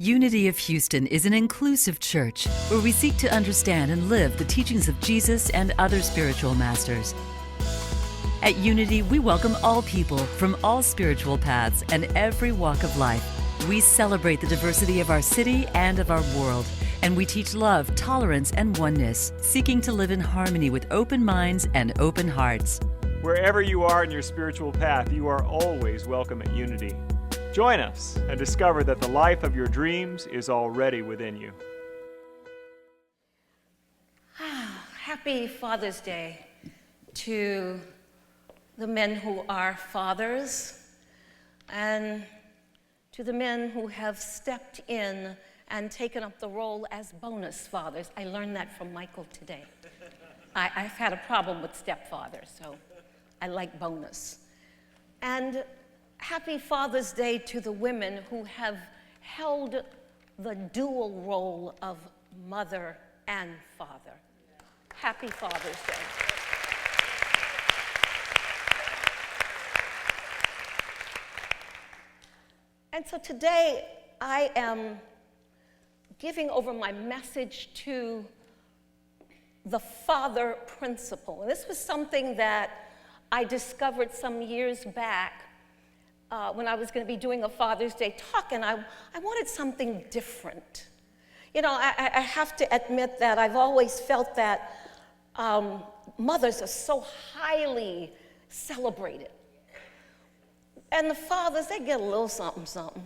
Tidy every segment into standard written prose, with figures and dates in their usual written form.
Unity of Houston is an inclusive church where we seek to understand and live the teachings of Jesus and other spiritual masters. At Unity, we welcome all people from all spiritual paths and every walk of life. We celebrate the diversity of our city and of our world, and we teach love, tolerance, and oneness, seeking to live in harmony with open minds and open hearts. Wherever you are in your spiritual path, you are always welcome at Unity. Join us and discover that the life of your dreams is already within you. Happy Father's Day to the men who are fathers and to the men who have stepped in and taken up the role as bonus fathers. I learned that from Michael today. I've had a problem with stepfathers, so I like bonus. And happy Father's Day to the women who have held the dual role of mother and father. Happy Father's Day. And so today I am giving over my message to the father principle. And this was something that I discovered some years back when I was going to be doing a Father's Day talk, and I wanted something different. You know, I have to admit that I've always felt that mothers are so highly celebrated. And the fathers, they get a little something, something.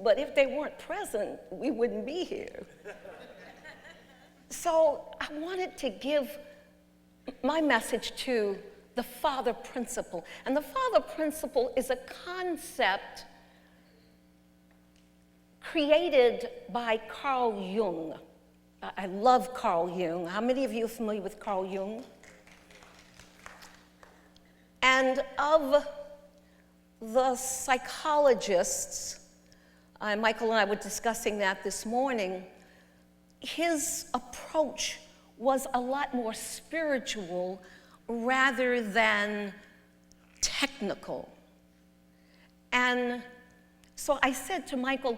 But if they weren't present, we wouldn't be here. So I wanted to give my message to the father principle. And the father principle is a concept created by Carl Jung. I love Carl Jung. How many of you are familiar with Carl Jung? And of the psychologists, Michael and I were discussing that this morning, his approach was a lot more spiritual rather than technical. And so I said to Michael,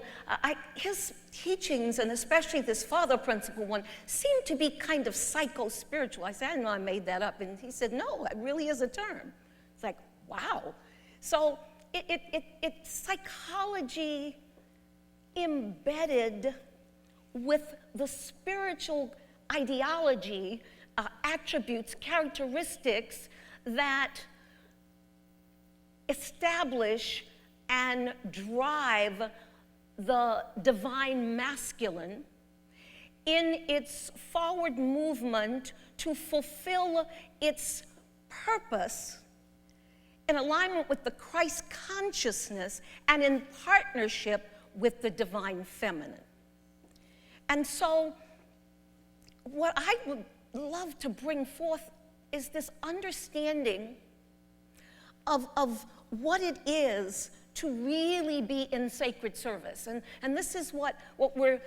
his teachings, and especially this father principle one, seem to be kind of psycho-spiritual. I said, I didn't know I made that up. And he said, no, it really is a term. It's like, wow. So it's psychology embedded with the spiritual ideology, attributes, characteristics that establish and drive the divine masculine in its forward movement to fulfill its purpose in alignment with the Christ consciousness and in partnership with the divine feminine. And so what I would love to bring forth is this understanding of what it is to really be in sacred service. And this is what we're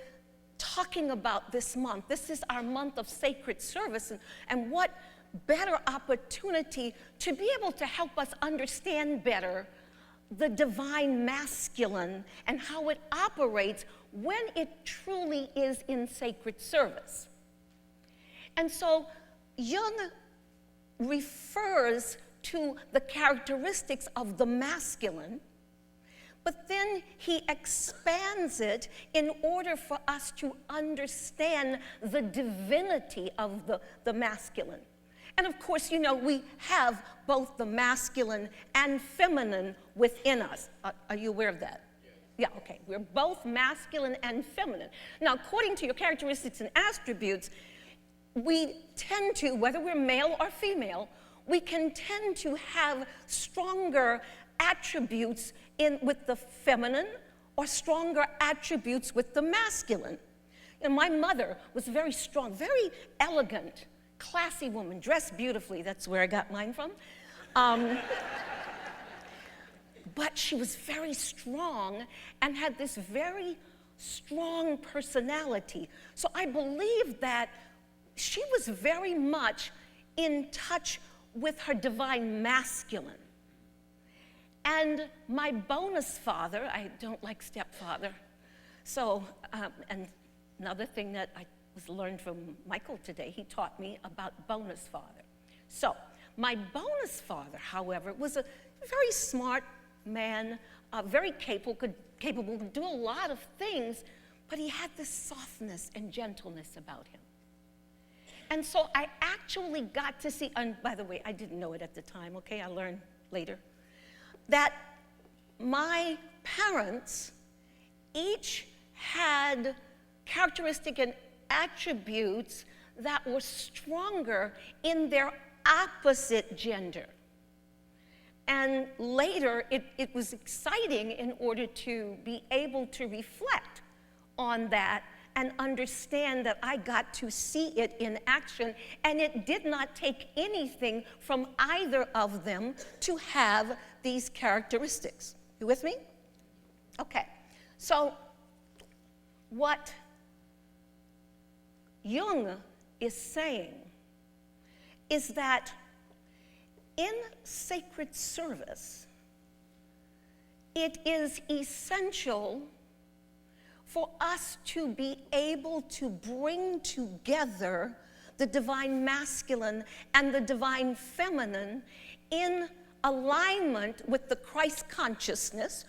talking about this month. This is our month of sacred service. And what better opportunity to be able to help us understand better the divine masculine and how it operates when it truly is in sacred service. And so Jung refers to the characteristics of the masculine, but then he expands it in order for us to understand the divinity of the masculine. And of course, you know, we have both the masculine and feminine within us. Are you aware of that? Yeah, okay. We're both masculine and feminine. Now, according to your characteristics and attributes, we tend to, whether we're male or female, we can tend to have stronger attributes with the feminine or stronger attributes with the masculine. And my mother was very strong, very elegant, classy woman, dressed beautifully. That's where I got mine from. But she was very strong and had this very strong personality. So I believe that she was very much in touch with her divine masculine. And my bonus father, I don't like stepfather, so, and another thing that I learned from Michael today, he taught me about bonus father. So, my bonus father, however, was a very smart man, very capable, could do a lot of things, but he had this softness and gentleness about him. And so I actually got to see, and by the way, I didn't know it at the time, okay, I learned later, that my parents each had characteristic and attributes that were stronger in their opposite gender. And later, it was exciting in order to be able to reflect on that and understand that I got to see it in action, and it did not take anything from either of them to have these characteristics. You with me? Okay, so what Jung is saying is that in sacred service, it is essential for us to be able to bring together the divine masculine and the divine feminine in alignment with the Christ consciousness,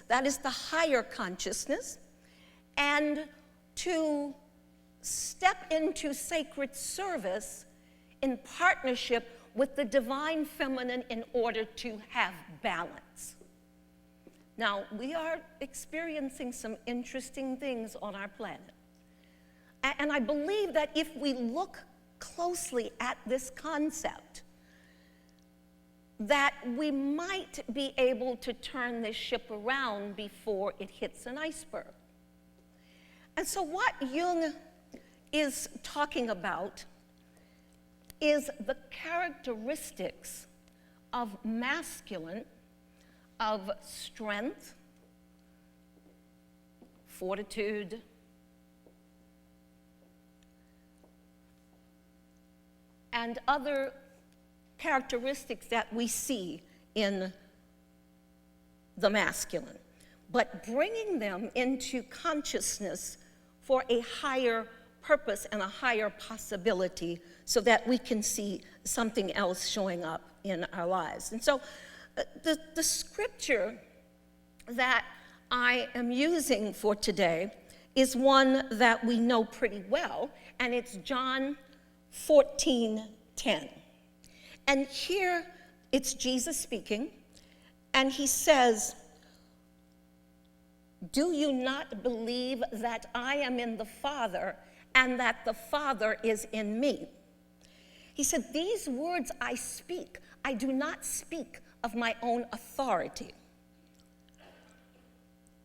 that is the higher consciousness, and to step into sacred service in partnership with the divine feminine in order to have balance. Now, we are experiencing some interesting things on our planet. And I believe that if we look closely at this concept, that we might be able to turn this ship around before it hits an iceberg. And so what Jung is talking about is the characteristics of masculine, of strength, fortitude, and other characteristics that we see in the masculine, but bringing them into consciousness for a higher purpose and a higher possibility so that we can see something else showing up in our lives. And so the scripture that I am using for today is one that we know pretty well, and it's John 14:10. And here it's Jesus speaking, and he says, "Do you not believe that I am in the Father and that the Father is in me?" He said, "These words I speak, I do not speak of my own authority.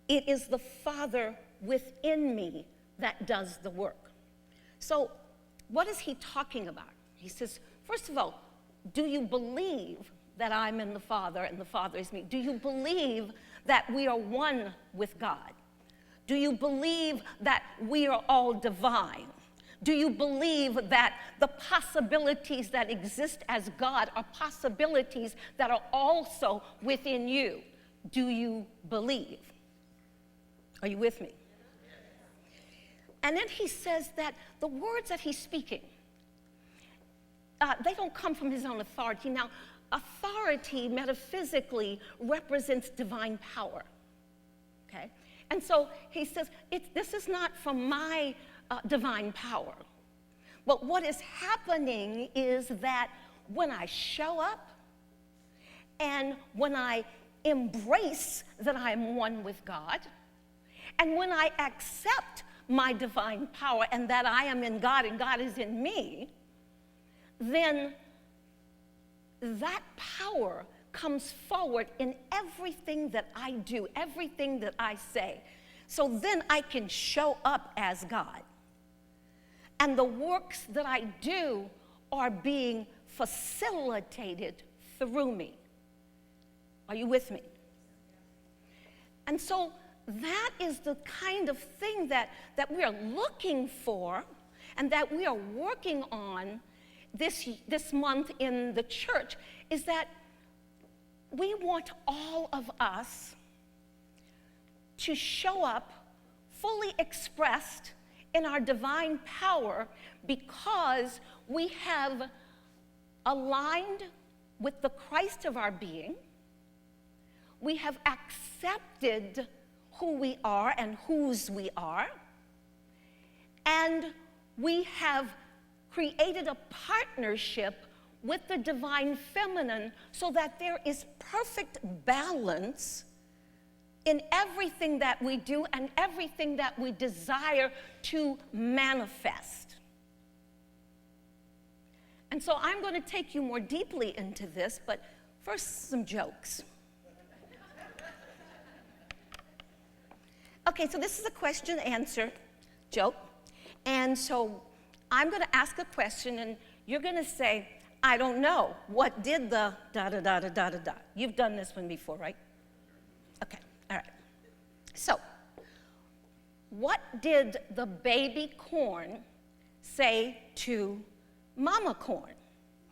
It is the Father within me that does the work." So what is he talking about? He says, first of all, do you believe that I'm in the Father and the Father is me? Do you believe that we are one with God? Do you believe that we are all divine? Do you believe that the possibilities that exist as God are possibilities that are also within you? Do you believe? Are you with me? And then he says that the words that he's speaking, they don't come from his own authority. Now, authority metaphysically represents divine power, okay? And so he says, this is not from my divine power. But what is happening is that when I show up and when I embrace that I am one with God, and when I accept my divine power and that I am in God and God is in me, then that power comes forward in everything that I do, everything that I say. So then I can show up as God. And the works that I do are being facilitated through me. Are you with me? And so that is the kind of thing that we are looking for and that we are working on this month in the church, is that we want all of us to show up fully expressed in our divine power because we have aligned with the Christ of our being. We have accepted who we are and whose we are. And we have created a partnership with the divine feminine so that there is perfect balance in everything that we do and everything that we desire to manifest. And so I'm going to take you more deeply into this, but first, some jokes. Okay, so this is a question-answer joke. And so I'm going to ask a question, and you're going to say, I don't know. What did the da-da-da-da-da-da-da? You've done this one before, right? Okay, all right. So, what did the baby corn say to Mama Corn?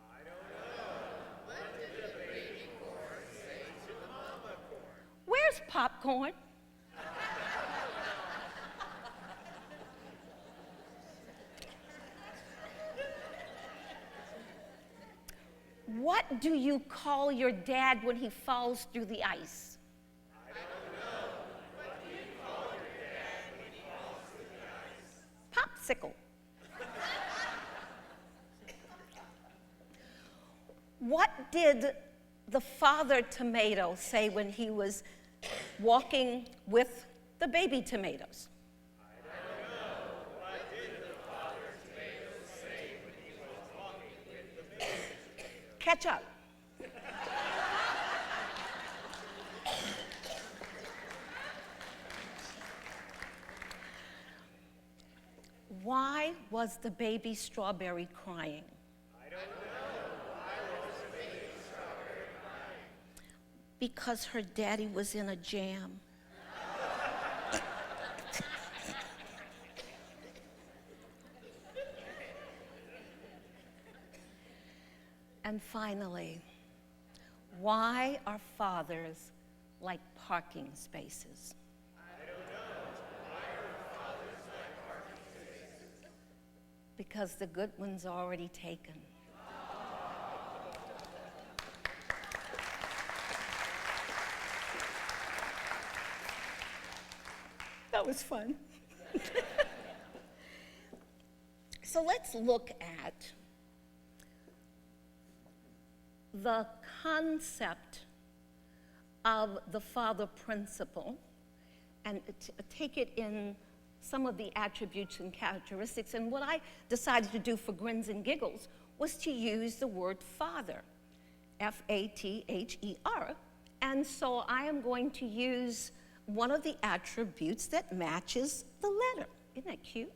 I don't know. What did the baby corn say to the mama corn? Where's popcorn? What do you call your dad when he falls through the ice? I don't know. What do you call your dad when he falls through the ice? Popsicle. What did the father tomato say when he was walking with the baby tomatoes? I don't know. What did the father tomato say when he was walking with the baby tomato? Catch up. Why was the baby strawberry crying? I don't know. Why was the baby strawberry crying? Because her daddy was in a jam. And finally, why are fathers like parking spaces? I don't know. Why are fathers like parking spaces? Because the good one's already taken. That was fun. So let's look at the concept of the father principle and take it in some of the attributes and characteristics. And what I decided to do for grins and giggles was to use the word father, F-A-T-H-E-R. And so I am going to use one of the attributes that matches the letter. Isn't that cute?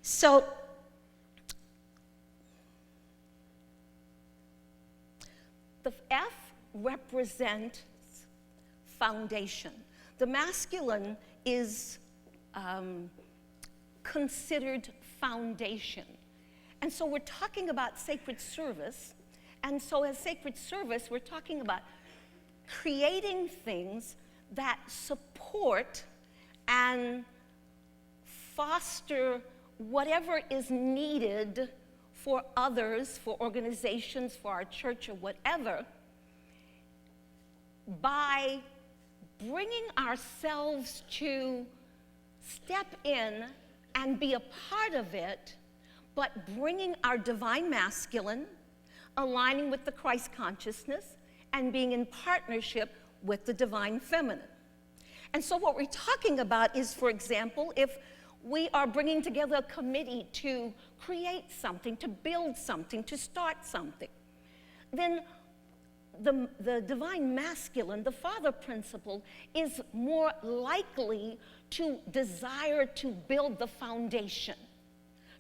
So, the F represents foundation. The masculine is considered foundation. And so we're talking about sacred service. And so as sacred service, we're talking about creating things that support and foster whatever is needed for others, for organizations, for our church or whatever, by bringing ourselves to step in and be a part of it, but bringing our divine masculine, aligning with the Christ consciousness, and being in partnership with the divine feminine. And so what we're talking about is, for example, if we are bringing together a committee to create something, to build something, to start something, then the divine masculine, the father principle, is more likely to desire to build the foundation,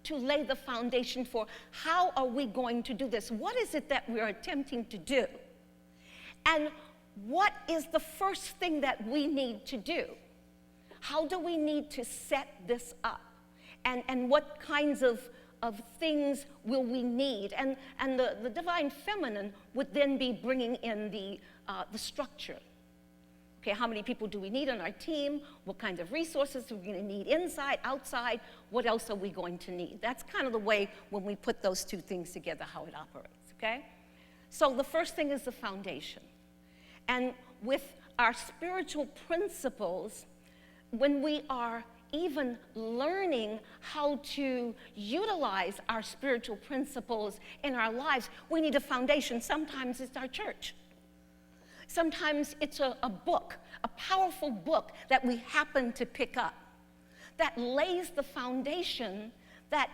to lay the foundation for how are we going to do this? What is it that we're attempting to do? And what is the first thing that we need to do? How do we need to set this up? And what kinds of of things will we need? And the divine feminine would then be bringing in the structure. Okay, how many people do we need on our team? What kind of resources are we going to need inside, outside? What else are we going to need? That's kind of the way when we put those two things together, how it operates, okay? So the first thing is the foundation. And with our spiritual principles, when we are even learning how to utilize our spiritual principles in our lives, we need a foundation. Sometimes it's our church. Sometimes it's a book, a powerful book that we happen to pick up that lays the foundation that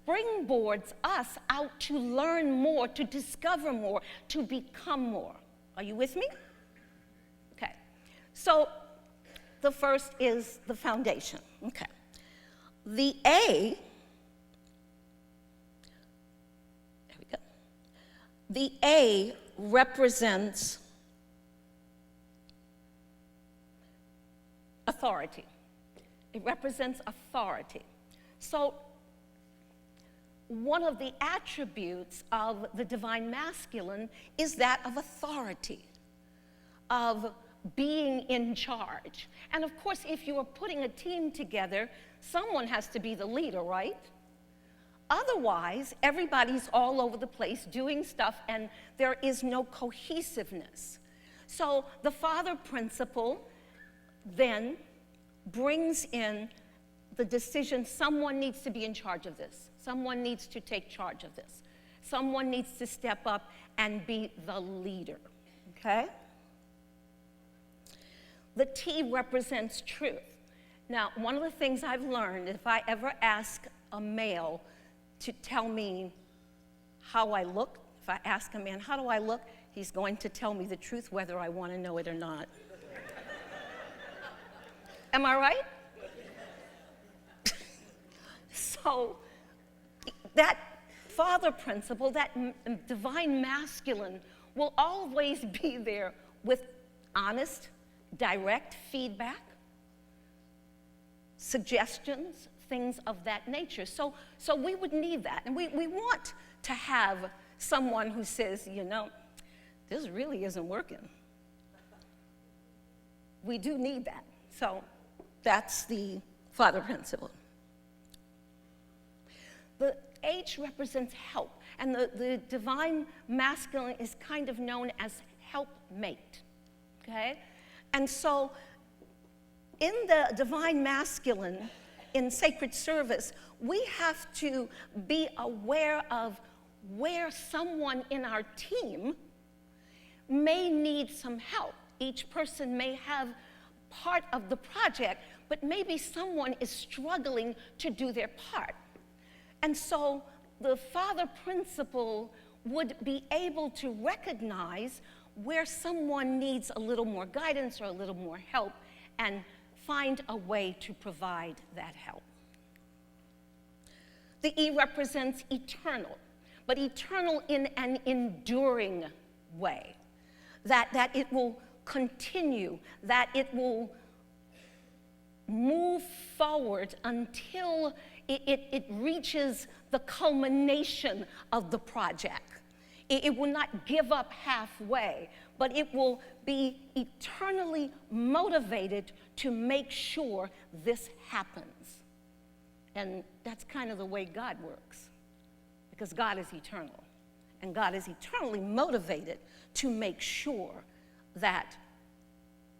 springboards us out to learn more, to discover more, to become more. Are you with me? Okay. So the first is the foundation. Okay. The A, there we go. The A represents authority. It represents authority. So one of the attributes of the divine masculine is that of authority, of being in charge. And of course, if you are putting a team together, someone has to be the leader, right? Otherwise, everybody's all over the place doing stuff and there is no cohesiveness. So the father principle then brings in the decision, someone needs to be in charge of this. Someone needs to take charge of this. Someone needs to step up and be the leader, okay? The T represents truth. Now, one of the things I've learned, if I ever ask a male to tell me how I look, if I ask a man, how do I look, he's going to tell me the truth whether I want to know it or not. Am I right? So that father principle, that divine masculine, will always be there with honest, direct feedback, suggestions, things of that nature. So we would need that. And we want to have someone who says, you know, this really isn't working. We do need that. So that's the father principle. The H represents help, and the divine masculine is kind of known as helpmate, okay? And so in the divine masculine, in sacred service, we have to be aware of where someone in our team may need some help. Each person may have part of the project, but maybe someone is struggling to do their part. And so the father principle would be able to recognize where someone needs a little more guidance or a little more help and find a way to provide that help. The E represents eternal, but eternal in an enduring way, that it will continue, that it will move forward until it reaches the culmination of the project. It will not give up halfway, but it will be eternally motivated to make sure this happens. And that's kind of the way God works, because God is eternal, and God is eternally motivated to make sure that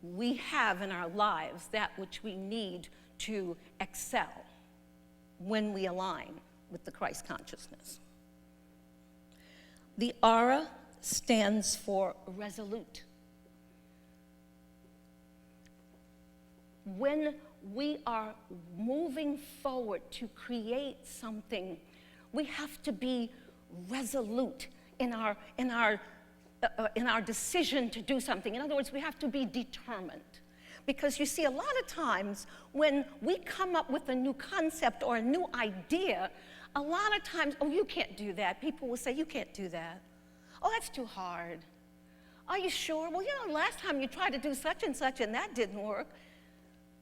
we have in our lives that which we need to excel when we align with the Christ consciousness. The R stands for resolute. When we are moving forward to create something, we have to be resolute in our decision to do something. In other words, we have to be determined. Because you see, a lot of times when we come up with a new concept or a new idea, a lot of times, oh, you can't do that. People will say, you can't do that. Oh, that's too hard. Are you sure? Well, you know, last time you tried to do such and that didn't work.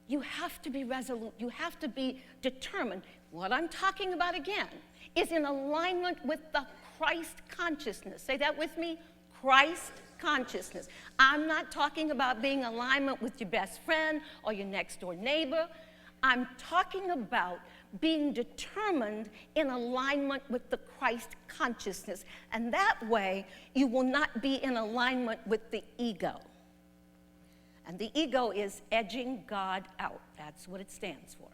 You have to be resolute. You have to be determined. What I'm talking about again is in alignment with the Christ consciousness. Say that with me, Christ consciousness. I'm not talking about being in alignment with your best friend or your next door neighbor. I'm talking about being determined in alignment with the Christ consciousness. And that way, you will not be in alignment with the ego. And the ego is edging God out. That's what it stands for.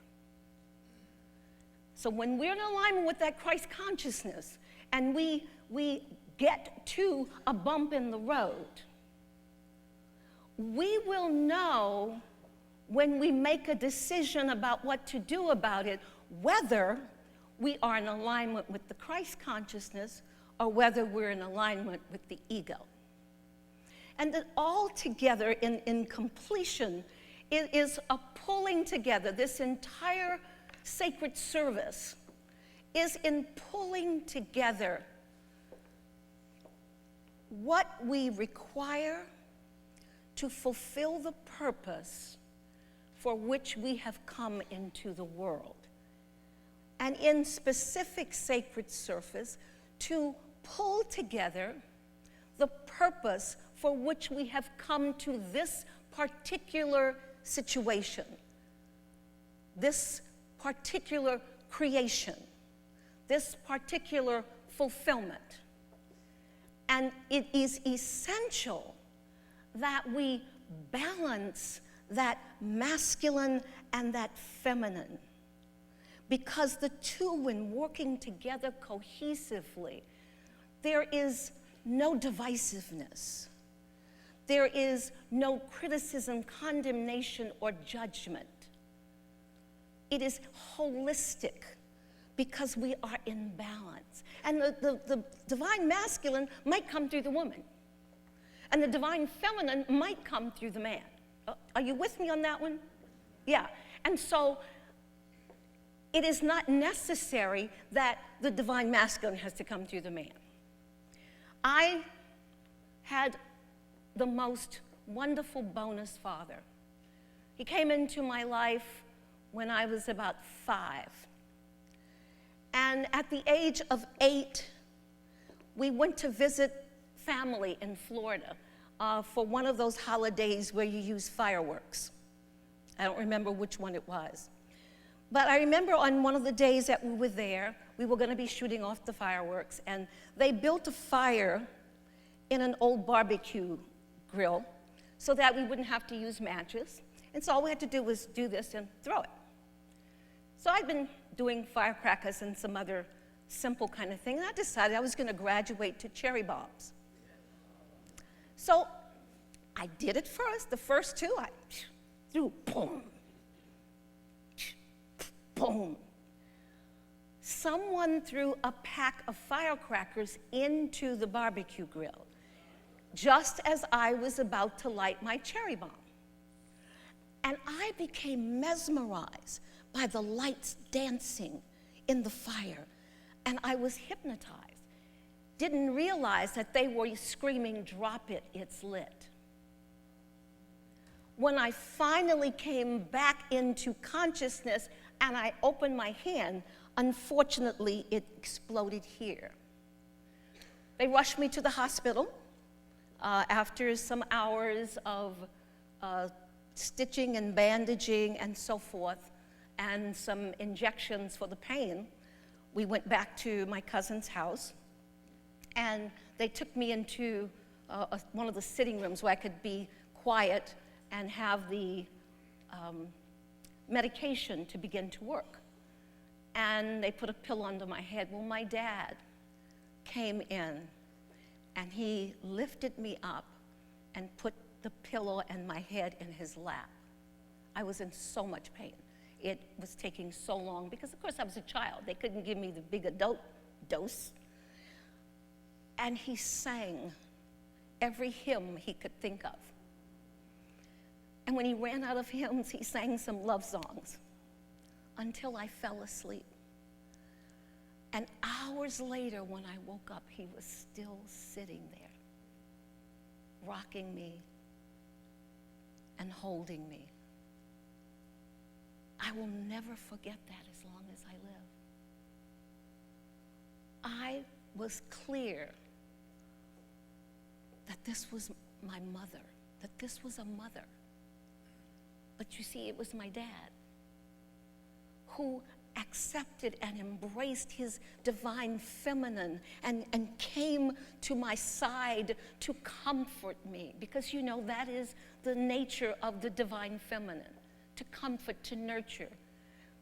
So when we're in alignment with that Christ consciousness, and we get to a bump in the road, we will know when we make a decision about what to do about it, whether we are in alignment with the Christ consciousness or whether we're in alignment with the ego. And that all together in completion, it is a pulling together. This entire sacred service is in pulling together what we require to fulfill the purpose for which we have come into the world. And in specific sacred service, to pull together the purpose for which we have come to this particular situation, this particular creation, this particular fulfillment. And it is essential that we balance that masculine and that feminine, because the two, when working together cohesively, there is no divisiveness. There is no criticism, condemnation, or judgment. It is holistic because we are in balance. And the divine masculine might come through the woman, and the divine feminine might come through the man. Are you with me on that one? Yeah. And so it is not necessary that the divine masculine has to come through the man. I had the most wonderful bonus father. He came into my life when I was about 5. And at the age of 8, we went to visit family in Florida for one of those holidays where you use fireworks. I don't remember which one it was. But I remember on one of the days that we were there, we were going to be shooting off the fireworks, and they built a fire in an old barbecue grill so that we wouldn't have to use matches. And so all we had to do was do this and throw it. So I'd been doing firecrackers and some other simple kind of thing, and I decided I was going to graduate to cherry bombs. So I did it first. The first two, I threw, boom, boom. Someone threw a pack of firecrackers into the barbecue grill just as I was about to light my cherry bomb. And I became mesmerized by the lights dancing in the fire, and I was hypnotized. Didn't realize that they were screaming, "Drop it, it's lit." When I finally came back into consciousness and I opened my hand, unfortunately, it exploded here. They rushed me to the hospital after some hours of stitching and bandaging and so forth, and some injections for the pain. We went back to my cousin's house, and they took me into one of the sitting rooms where I could be quiet and have the medication to begin to work. And they put a pillow under my head. Well, my dad came in, and he lifted me up and put the pillow and my head in his lap. I was in so much pain. It was taking so long because, of course, I was a child. They couldn't give me the big adult dose. And he sang every hymn he could think of. And when he ran out of hymns, he sang some love songs until I fell asleep. And hours later, when I woke up, he was still sitting there, rocking me and holding me. I will never forget that as long as I live. I was clear that this was my mother, that this was a mother. But you see, it was my dad who accepted and embraced his divine feminine and came to my side to comfort me. Because you know, that is the nature of the divine feminine, to comfort, to nurture.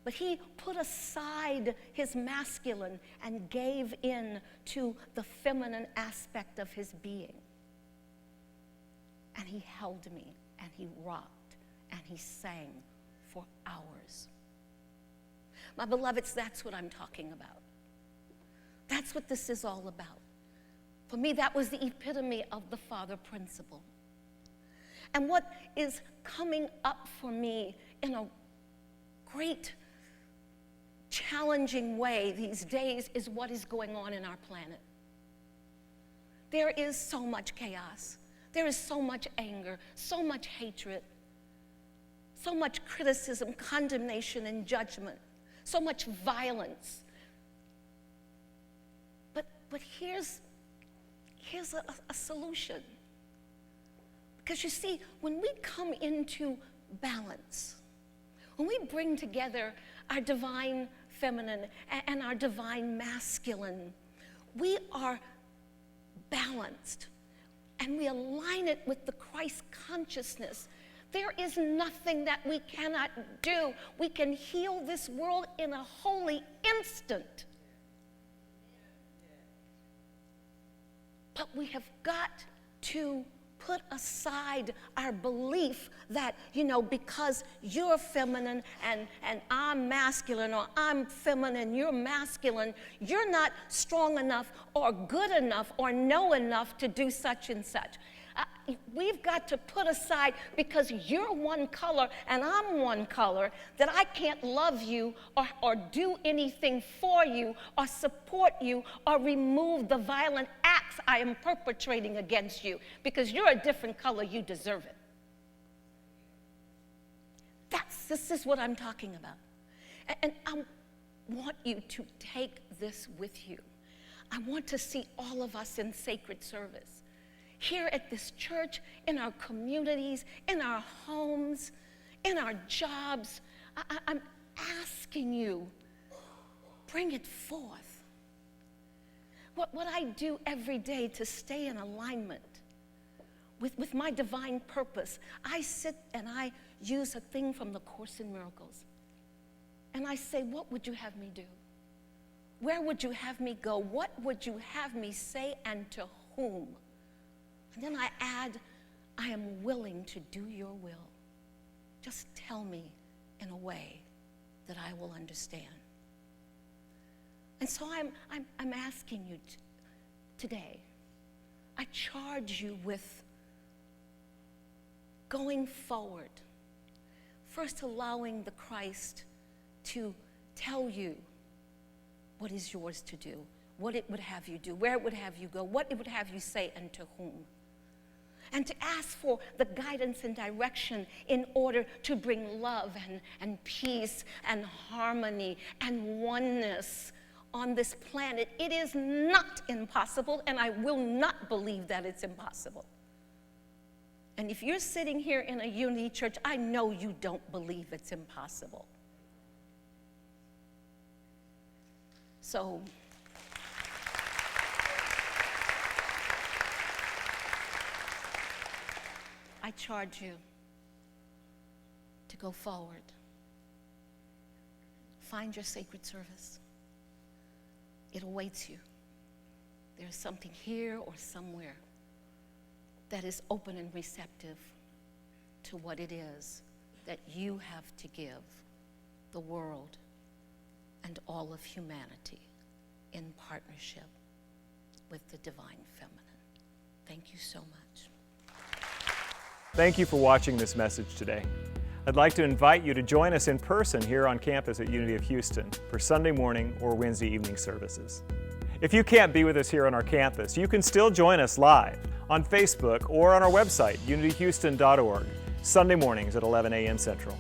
But he put aside his masculine and gave in to the feminine aspect of his being. And he held me, and he rocked, and he sang for hours. My beloveds, that's what I'm talking about. That's what this is all about. For me, that was the epitome of the father principle. And what is coming up for me in a great, challenging way these days is what is going on in our planet. There is so much chaos. There is so much anger, so much hatred, so much criticism, condemnation, and judgment, so much violence. But here's a solution. Because you see, when we come into balance, when we bring together our divine feminine and our divine masculine, we are balanced. And we align it with the Christ consciousness. There is nothing that we cannot do. We can heal this world in a holy instant. But we have got to put aside our belief that, you know, because you're feminine and I'm masculine, or I'm feminine, you're masculine, you're not strong enough or good enough or know enough to do such and such. We've got to put aside, because you're one color and I'm one color, that I can't love you or do anything for you or support you or remove the violent acts I am perpetrating against you. Because you're a different color, you deserve it. This is what I'm talking about. And I want you to take this with you. I want to see all of us in sacred service. Here at this church, in our communities, in our homes, in our jobs. I'm asking you, bring it forth. What I do every day to stay in alignment with my divine purpose, I sit and I use a thing from the Course in Miracles. And I say, what would you have me do? Where would you have me go? What would you have me say, and to whom? And then I add, I am willing to do your will. Just tell me in a way that I will understand. And so I'm asking you today, I charge you with going forward, first allowing the Christ to tell you what is yours to do, what it would have you do, where it would have you go, what it would have you say, and to whom. And to ask for the guidance and direction in order to bring love and peace and harmony and oneness on this planet. It is not impossible, and I will not believe that it's impossible. And if you're sitting here in a unity church, I know you don't believe it's impossible. So, I charge you to go forward. Find your sacred service. It awaits you. There's something here or somewhere that is open and receptive to what it is that you have to give the world and all of humanity in partnership with the divine feminine. Thank you so much. Thank you for watching this message today. I'd like to invite you to join us in person here on campus at Unity of Houston for Sunday morning or Wednesday evening services. If you can't be with us here on our campus, you can still join us live on Facebook or on our website, unityhouston.org, Sunday mornings at 11 a.m. Central.